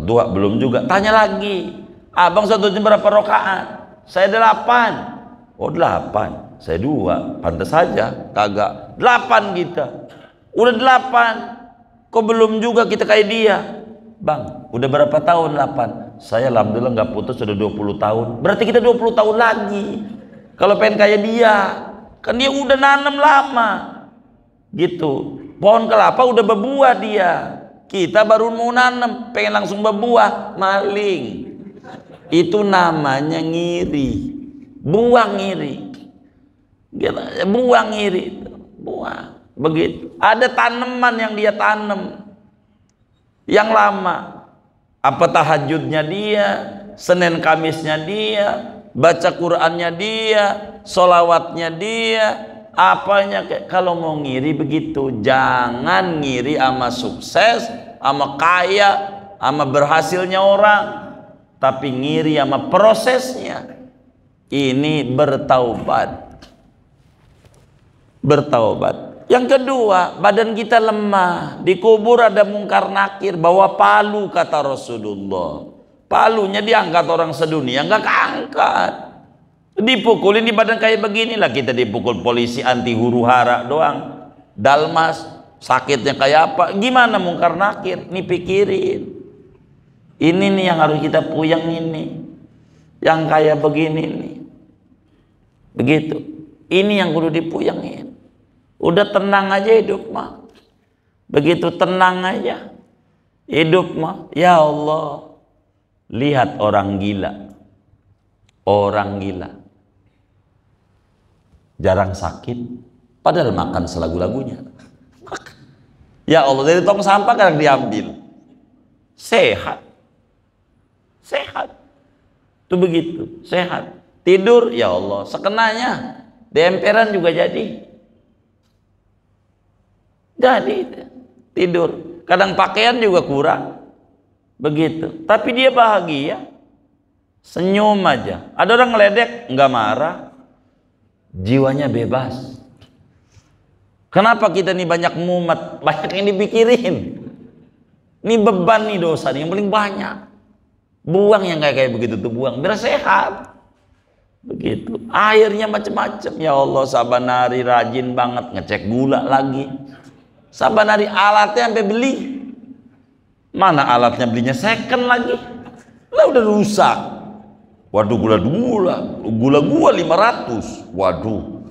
duha belum juga. Tanya lagi, abang sholat duha berapa rakaat? Saya 8. Oh 8, saya 2, pantas saja kagak 8 kita. Udah 8, kok belum juga kita kayak dia? Bang, udah berapa tahun 8? Saya alhamdulillah nggak putus sudah 20 tahun. Berarti kita 20 tahun lagi. Kalau pengen kayak dia, kan dia udah nanam lama. Gitu. Pohon kelapa udah berbuah dia. Kita baru mau nanam, pengen langsung berbuah, maling. Itu namanya ngiri. Buang ngiri. Buang ngiri. Buang. Begitu. Ada tanaman yang dia tanam yang lama. Apa tahajudnya dia, Senin Kamisnya dia, baca Qurannya dia, sholawatnya dia, apanya. Kalau mau ngiri begitu, jangan ngiri sama sukses, sama kaya, sama berhasilnya orang, tapi ngiri sama prosesnya. Ini bertaubat. Bertaubat. Yang kedua, badan kita lemah, dikubur ada mungkar nakir, bawa palu kata Rasulullah. Palunya diangkat orang sedunia, nggak keangkat. Dipukulin di badan kayak beginilah, kita dipukul polisi anti huru hara doang. Dalmas, sakitnya kayak apa? Gimana mungkar nakir? Nih pikirin. Ini nih yang harus kita puyang ini. Yang kayak begini nih. Begitu. Ini yang kudu dipuyangin. Udah tenang aja hidup mah. Begitu tenang aja hidup mah. Ya Allah, lihat orang gila. Orang gila jarang sakit, padahal makan selagu-lagunya. Ya Allah, dari tong sampah kadang diambil. Sehat. Sehat. Itu begitu, sehat. Tidur, ya Allah, sekenanya. Di emperan juga jadi. Jadi tidur, kadang pakaian juga kurang, begitu. Tapi dia bahagia, senyum aja. Ada orang ngeledek, nggak marah, jiwanya bebas. Kenapa kita nih banyak mumet, banyak yang dipikirin? Ini beban nih dosa nih yang paling banyak. Buang yang kayak begitu tuh, buang biar sehat. Begitu. Airnya macam-macam. Ya Allah, saban hari rajin banget ngecek gula lagi. Saban hari alatnya sampai beli. Mana alatnya, belinya second lagi. Lah udah rusak. Waduh, gula gua 500. Waduh.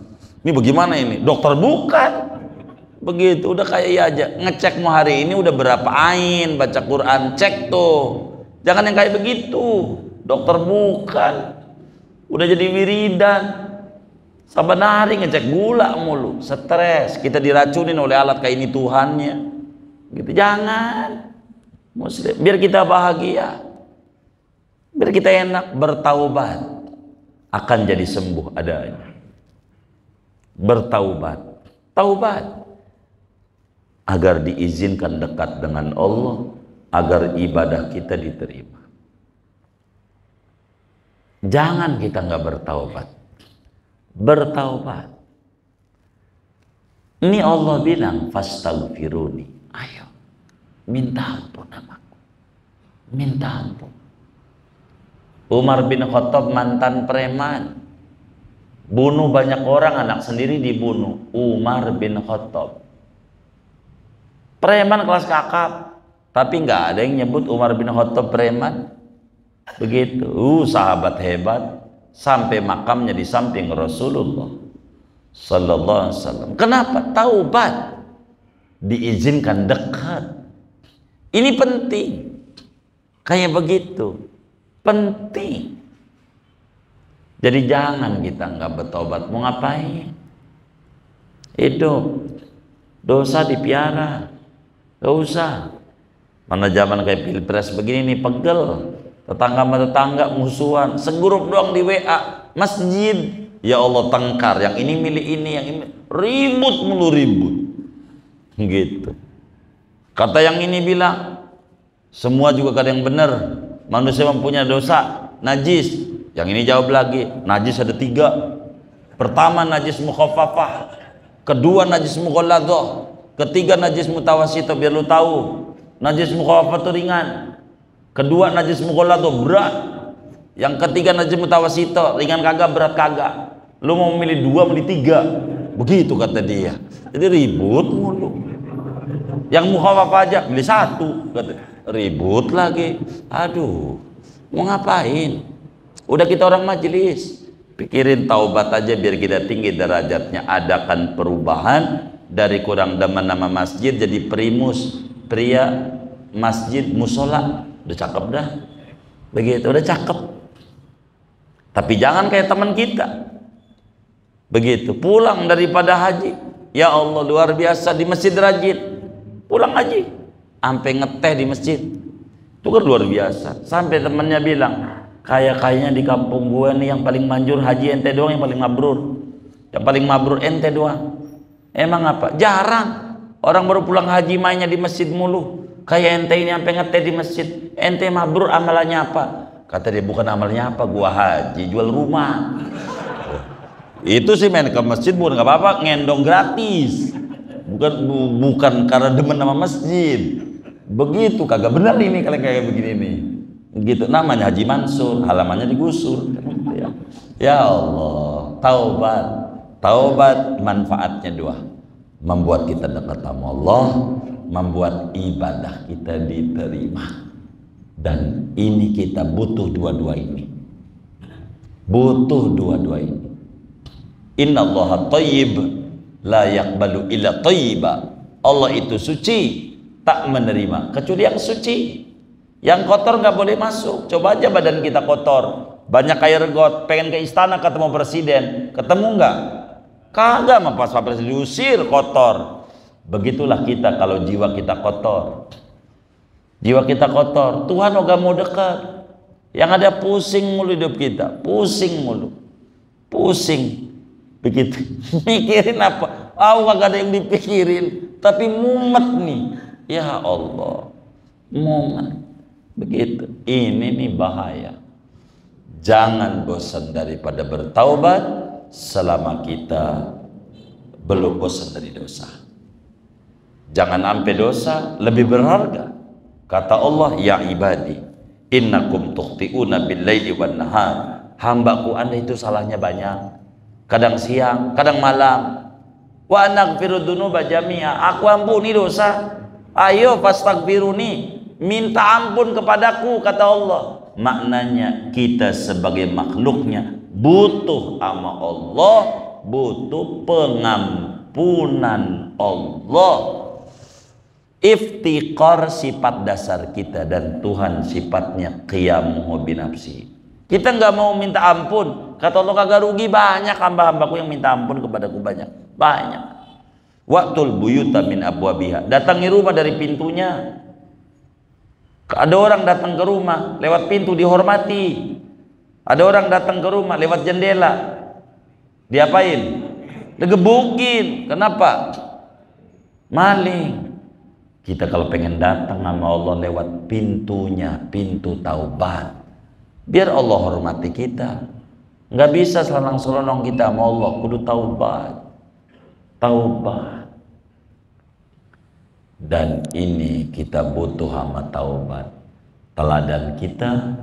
Ini bagaimana ini? Dokter bukan. Begitu, udah kayak iya aja. Ngecek mau hari ini udah berapa ain, baca Quran, cek tuh. Jangan yang kayak begitu. Dokter bukan. Udah jadi wiridan. Saban hari ngecek gula mulu, stres, kita diracunin oleh alat kayak ini Tuhannya. Gitu, jangan. Muslim, biar kita bahagia. Biar kita enak, bertaubat akan jadi sembuh adanya. Bertaubat, taubat agar diizinkan dekat dengan Allah, agar ibadah kita diterima. Jangan kita nggak bertaubat. Bertaubat. Ini Allah bilang fastaghfiruni. Ayo. minta ampun namaku, minta ampun. Umar bin Khattab mantan preman, bunuh banyak orang, anak sendiri dibunuh. Umar bin Khattab preman kelas kakap, tapi nggak ada yang nyebut Umar bin Khattab preman. Begitu, sahabat hebat, sampai makamnya di samping Rasulullah Sallallahu Alaihi Wasallam. Kenapa? Taubat, diizinkan dekat. Ini penting, kayak begitu, penting. Jadi jangan kita nggak bertobat, mau ngapain? Hidup, dosa dipiara, gak usah. Mana zaman kayak pilpres begini nih, pegel. Tetangga sama tetangga musuhan, segrup doang di WA, masjid. Ya Allah, tengkar, yang ini milih ini, yang ini ribut mulu, ribut. Gitu. Kata yang ini bilang, semua juga kadang yang benar. Manusia mempunyai dosa, najis. Yang ini jawab lagi, najis ada 3. Pertama najis mukhaffafah, kedua najis mughalladhah, ketiga najis mutawasithah. Biar lu tahu, najis mukhaffafah itu ringan, kedua najis mughalladhah berat, yang ketiga najis mutawasithah ringan kagak, berat kagak. Lu mau memilih 2, milih 3, begitu kata dia. Jadi ribut mulu. Yang mukhaffafah aja milih 1, kata. Ribut lagi. Aduh, mau ngapain? Udah kita orang majelis, pikirin taubat aja biar kita tinggi derajatnya. Adakan perubahan dari kurang demen nama masjid jadi primus, pria masjid musola. Udah cakep dah, begitu, udah cakep. Tapi jangan kayak teman kita, begitu pulang daripada haji, ya Allah luar biasa, di masjid rajin, pulang haji sampai ngeteh di masjid, itu kan luar biasa. Sampai temennya bilang, kayaknya di kampung gue nih yang paling manjur haji ente doang, yang paling mabrur, yang paling mabrur ente doang. Emang apa? Jarang orang baru pulang haji mainnya di masjid mulu. Kayak ente ini sampai ngeteh di masjid, ente mabrur amalannya apa? Kata dia, bukan amalnya apa, gua haji jual rumah. Itu sih main ke masjid bukan nggak apa-apa, ngendong gratis, bukan karena demen sama masjid. Begitu, kagak benar ini kalau kayak begini nih. Gitu, namanya Haji Mansur, halamannya digusur. Ya Allah, taubat manfaatnya 2, membuat kita dekat sama Allah, membuat ibadah kita diterima. Dan ini kita butuh dua-dua ini, butuh dua-dua ini. Innallaha thayyib la yaqbalu illa thayyiba. Allah itu suci, tak menerima kecuali yang suci. Yang kotor nggak boleh masuk. Coba aja badan kita kotor, banyak air got, pengen ke istana ketemu presiden, ketemu nggak? Kagak, pas Pak Presiden diusir, kotor. Begitulah kita kalau jiwa kita kotor. Jiwa kita kotor, Tuhan gak mau dekat. Yang ada pusing mulu hidup kita, pusing mulu, pusing. Begitu, mikirin apa? Kagak ada yang dipikirin, tapi mumet nih. Ya Allah, mumet. Begitu, ini nih bahaya. Jangan bosan daripada bertaubat selama kita belum bosan dari dosa. Jangan sampai dosa lebih berharga. Kata Allah, ya ibadi, innakum tukhti'una bil-laili wan nahar. Hambaku Anda itu salahnya banyak. Kadang siang, kadang malam. Wa naghfiru dzunuba jami'a. Aku ampuni dosa. Ayo fastaghfiruni, minta ampun kepadaku, kata Allah. Maknanya kita sebagai makhluknya butuh sama Allah, butuh pengampunan Allah. Iftiqar sifat dasar kita, dan Tuhan sifatnya qiyamuhu binafsi. Kita nggak mau minta ampun, kata Allah, kagak rugi, banyak hamba-hambaku yang minta ampun kepadaku, banyak. Waqtul buyuta min abwabiha, datangi rumah dari pintunya. Ada orang datang ke rumah lewat pintu dihormati. Ada orang datang ke rumah lewat jendela, diapain? Digebukin. Kenapa? Maling. Kita kalau pengen datang sama Allah lewat pintunya, pintu taubat, biar Allah hormati kita. Nggak bisa selonong-selonong kita sama Allah, kudu taubat. Taubat. Dan ini kita butuh amat taubat. Teladan kita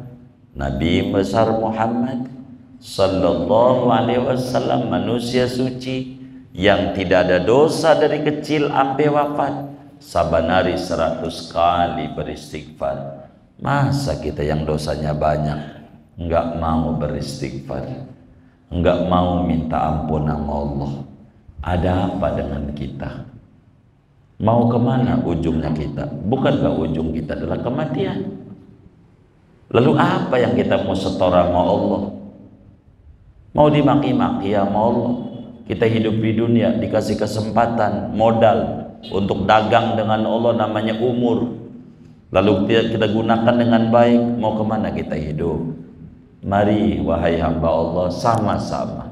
Nabi besar Muhammad sallallahu alaihi wasallam, manusia suci yang tidak ada dosa dari kecil sampai wafat, saban hari 100 kali beristighfar. Masa kita yang dosanya banyak enggak mau beristighfar, enggak mau minta ampun sama Allah? Ada apa dengan kita? Mau kemana ujungnya kita? Bukankah ujung kita adalah kematian? Lalu apa yang kita mau setora sama Allah? Mau dimaki-maki sama Allah? Kita hidup di dunia dikasih kesempatan, modal untuk dagang dengan Allah, namanya umur. Lalu kita gunakan dengan baik. Mau kemana kita hidup? Mari wahai hamba Allah, sama-sama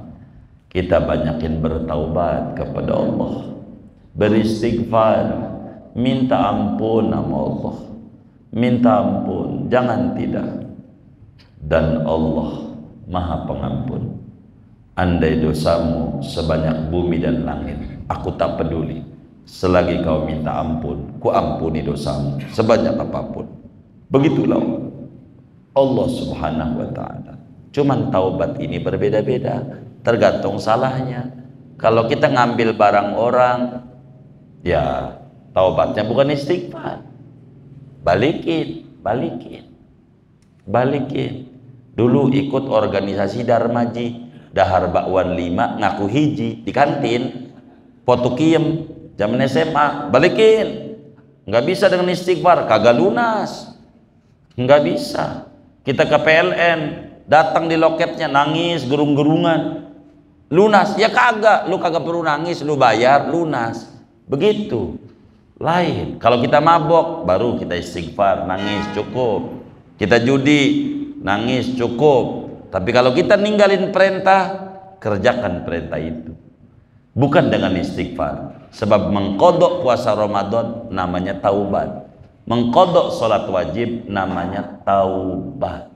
kita banyakin bertaubat kepada Allah, beristighfar, minta ampun sama Allah, minta ampun, jangan tidak. Dan Allah Maha Pengampun. Andai dosamu sebanyak bumi dan langit, aku tak peduli. Selagi kau minta ampun, ku ampuni dosamu sebanyak apapun. Begitulah Allah Subhanahu wa ta'ala. Cuman taubat ini berbeda-beda, tergantung salahnya. Kalau kita ngambil barang orang, ya taubatnya bukan istighfar. Balikin. Dulu ikut organisasi Darmaji, dahar bakwan 5 ngaku hiji di kantin, potukiem zaman SMA, balikin. Nggak bisa dengan istighfar, kagak lunas, nggak bisa. Kita ke PLN, datang di loketnya nangis gerung-gerungan, lunas ya kagak, lu kagak perlu nangis, lu bayar lunas. Begitu. Lain kalau kita mabok baru kita istighfar, nangis cukup. Kita judi, nangis cukup. Tapi kalau kita ninggalin perintah, kerjakan perintah itu. Bukan dengan istighfar. Sebab mengkodok puasa Ramadan namanya taubat. Mengkodok sholat wajib namanya taubat.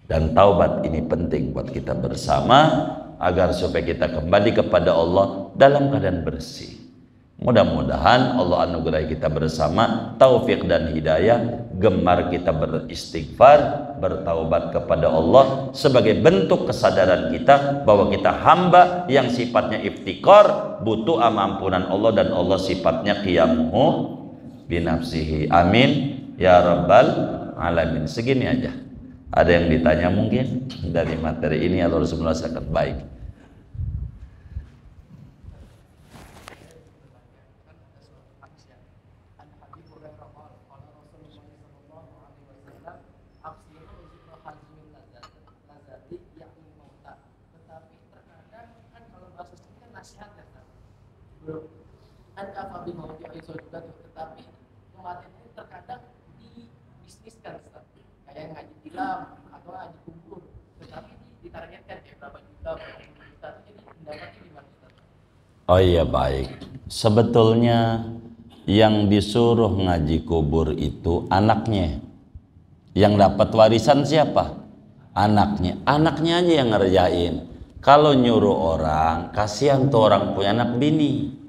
Dan taubat ini penting buat kita bersama, agar supaya kita kembali kepada Allah dalam keadaan bersih. Mudah-mudahan Allah anugerai kita bersama taufik dan hidayah, gemar kita beristighfar, bertaubat kepada Allah sebagai bentuk kesadaran kita bahwa kita hamba yang sifatnya iftikar, butuh ampunan Allah, dan Allah sifatnya qiyamuhu binafsihi. Amin ya rabbal alamin. Segini aja. Ada yang ditanya mungkin dari materi ini atau Rasulullah sangat baik. Tetapi kematian ini terkadang dibisniskan, kayak ngaji tilam atau ngaji kubur, tetapi ditargetkan kayak berapa juta, jadi pendapatnya gimana? Oh iya, baik. Sebetulnya yang disuruh ngaji kubur itu anaknya. Yang dapat warisan siapa? Anaknya. Anaknya aja yang ngerjain. Kalau nyuruh orang, kasihan tuh orang punya anak bini.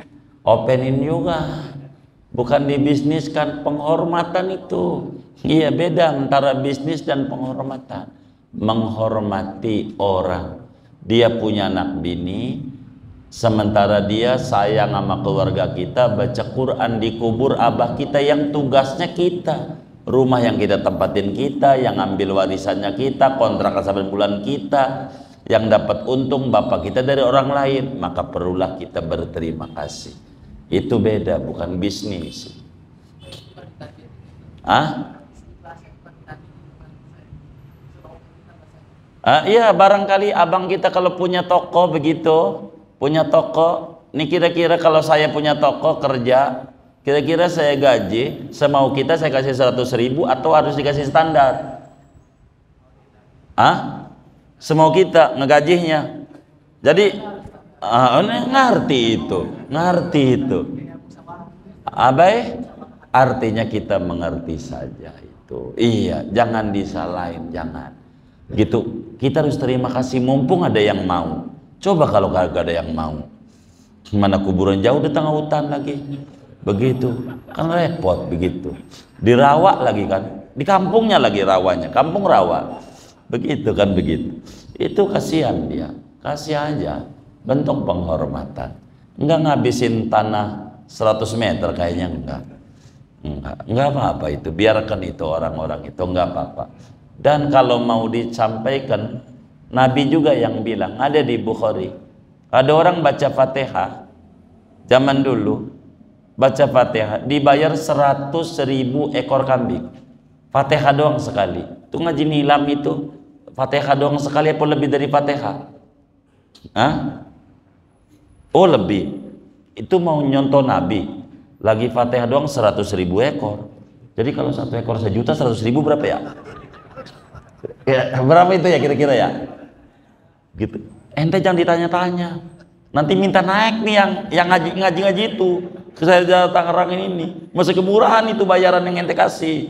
Openin juga, bukan dibisniskan. Penghormatan itu, iya beda antara bisnis dan penghormatan. Menghormati orang, dia punya anak bini, sementara dia sayang sama keluarga kita, baca Quran di kubur abah kita yang tugasnya kita, rumah yang kita tempatin kita, yang ambil warisannya kita, kontrak 9 bulan kita, yang dapat untung bapak kita dari orang lain, maka perlulah kita berterima kasih. Itu beda, bukan bisnis. Iya, barangkali abang kita kalau punya toko begitu, punya toko. Ini kira-kira kalau saya punya toko kerja, kira-kira saya gaji semau kita, saya kasih 100.000 atau harus dikasih standar? Semau kita ngegajinya. Jadi ngerti itu. Abai, artinya kita mengerti saja itu. Iya, jangan disalahin, jangan. Gitu. Kita harus terima kasih mumpung ada yang mau. Coba kalau kagak ada yang mau. Mana kuburan jauh di tengah hutan lagi. Begitu kan repot begitu. Di Rawa lagi kan, di kampungnya lagi rawanya, kampung Rawa. Begitu kan begitu. Itu kasihan dia, kasih aja bentuk penghormatan. Enggak ngabisin tanah 100 meter kayaknya enggak apa-apa itu, biarkan itu orang-orang itu enggak apa-apa. Dan kalau mau disampaikan, Nabi juga yang bilang, ada di Bukhari, ada orang baca Fatihah zaman dulu, baca Fatihah dibayar 100.000 ekor kambing. Fatihah doang sekali. Itu ngaji nilam itu Fatihah doang sekali apa lebih dari Fatihah? Hah? Oh lebih. Itu mau nyontoh Nabi. Lagi Fatihah doang 100.000 ekor. Jadi kalau 1 ekor 1 juta, 100.000 berapa ya? Ya berapa itu ya kira-kira ya? Gitu. Ente jangan ditanya-tanya. Nanti minta naik nih yang ngaji itu. Saya Tangerang ini. Masih kemurahan itu bayaran yang ente kasih.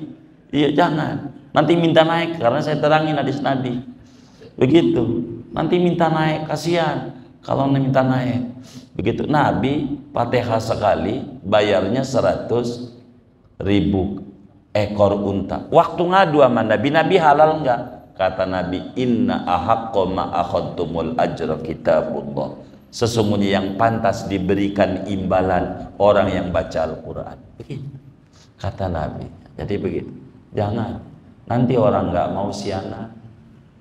Iya jangan. Nanti minta naik karena saya terangin hadis Nabi. Begitu. Nanti minta naik, kasihan kalau minta naik. Begitu. Nabi Fatihah sekali bayarnya 100.000 ekor unta. Waktu ngadu sama Nabi halal enggak? Kata Nabi, inna ahaqqa ma akhadtumul ajra kitabullah. Sesungguhnya yang pantas diberikan imbalan orang yang baca Al-Quran. Begitu kata Nabi. Jadi begitu. Jangan. Nanti orang nggak mau siana.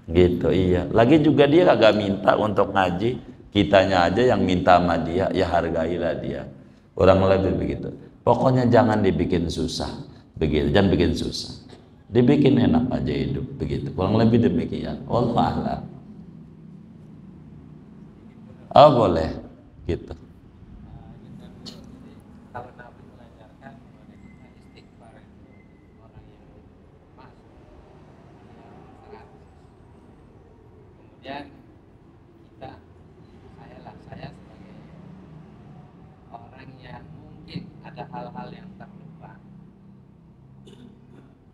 Gitu, iya. Lagi juga dia kagak minta untuk ngaji. Kitanya aja yang minta sama dia, ya hargailah dia. Orang lebih begitu. Pokoknya jangan dibikin susah. Begitu, jangan bikin susah. Dibikin enak aja hidup. Begitu. Kurang lebih demikian. Wallahu a'lam. Oh boleh, gitu. Kalau Nabi mengajarkan istighfar orang yang masuk kemudian saya sebagai orang yang mungkin ada hal-hal yang terlupa,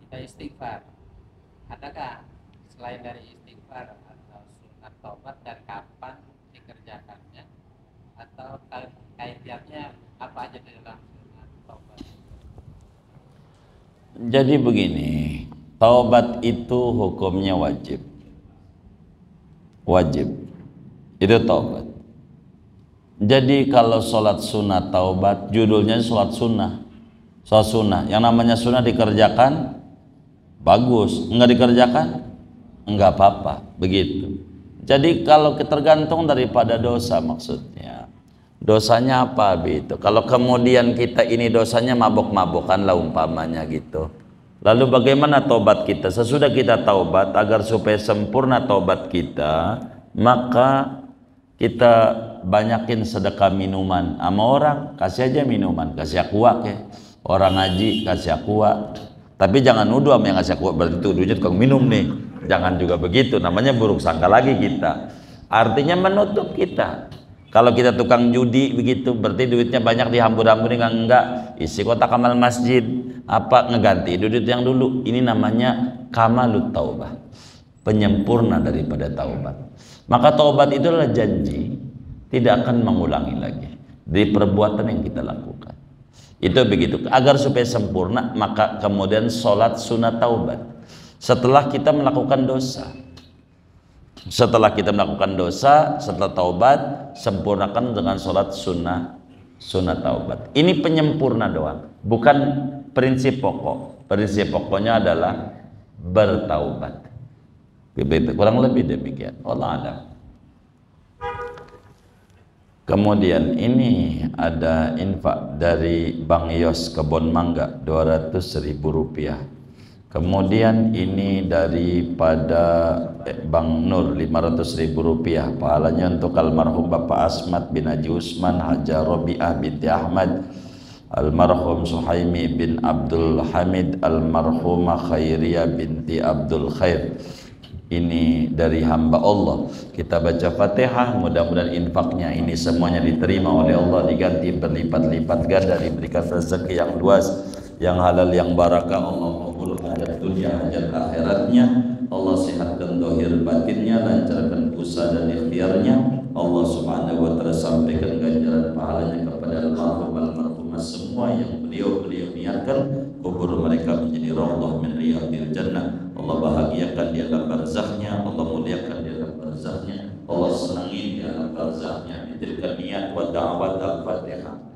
kita istighfar. Adakah selain dari istighfar atau sunat taubat dan kapan dikerjakannya, atau kaitannya apa aja dalam sunat taubat? Jadi begini, taubat itu hukumnya wajib. Wajib. Itu taubat. Jadi kalau sholat sunat taubat, judulnya sholat sunnah. Sholat sunnah. Yang namanya sunnah dikerjakan, bagus. Enggak dikerjakan, enggak apa-apa. Begitu. Jadi kalau tergantung daripada dosa maksudnya. Dosanya apa gitu. Kalau kemudian kita ini dosanya mabok-mabokan lah umpamanya gitu. Lalu bagaimana taubat kita? Sesudah kita taubat, agar supaya sempurna taubat kita, maka kita banyakin sedekah minuman. Sama orang kasih aja minuman, kasih aqua ke. Orang ngaji kasih aqua. Tapi jangan nuduh sama yang kasih aqua berarti tuduhnya tukang minum nih. Jangan juga begitu, namanya buruk sangka lagi kita. Artinya menutup kita. Kalau kita tukang judi begitu, berarti duitnya banyak dihambur-hamburin, enggak. Isi kotak amal masjid, apa ngeganti duit yang dulu. Ini namanya kamalut taubah, penyempurna daripada taubat. Maka taubat itu adalah janji tidak akan mengulangi lagi dari perbuatan yang kita lakukan. Itu begitu. Agar supaya sempurna, maka kemudian sholat sunat taubat. Setelah kita melakukan dosa, setelah taubat, sempurnakan dengan sholat sunat taubat. Ini penyempurna doang, bukan prinsip pokok. Prinsip pokoknya adalah bertaubat. Begitu, kurang lebih demikian. Allah ada. Kemudian ini ada infak dari Bang Yos Kebon Mangga 200.000 rupiah. Kemudian ini daripada Bang Nur 500.000 rupiah. Pahalanya untuk almarhum Bapak Asmat bin Haji Usman, Haja Robiah binti Ahmad, almarhum Suhaimi bin Abdul Hamid, almarhumah Khairiyah binti Abdul Khair. Ini dari hamba Allah. Kita baca Fatihah, mudah-mudahan infaknya ini semuanya diterima oleh Allah, diganti berlipat-lipat ganda, diberikan rezeki yang luas, yang halal, yang barakah. Allah mengulur hajat dunia, hajat akhiratnya. Allah sehatkan dohir batinnya, lancarkan usaha dan ikhtiarnya. Allah subhanahu wa ta'ala sampaikan ganjaran pahalanya kepada almarhumah semua yang jadikan kubur mereka menjadi raudhah min riyadil jannah. Allah bahagiakan di alam barzahnya, Allah muliakan di alam barzahnya, Allah senangi di alam barzahnya. Itu niat wa da'wat al-Fatihah.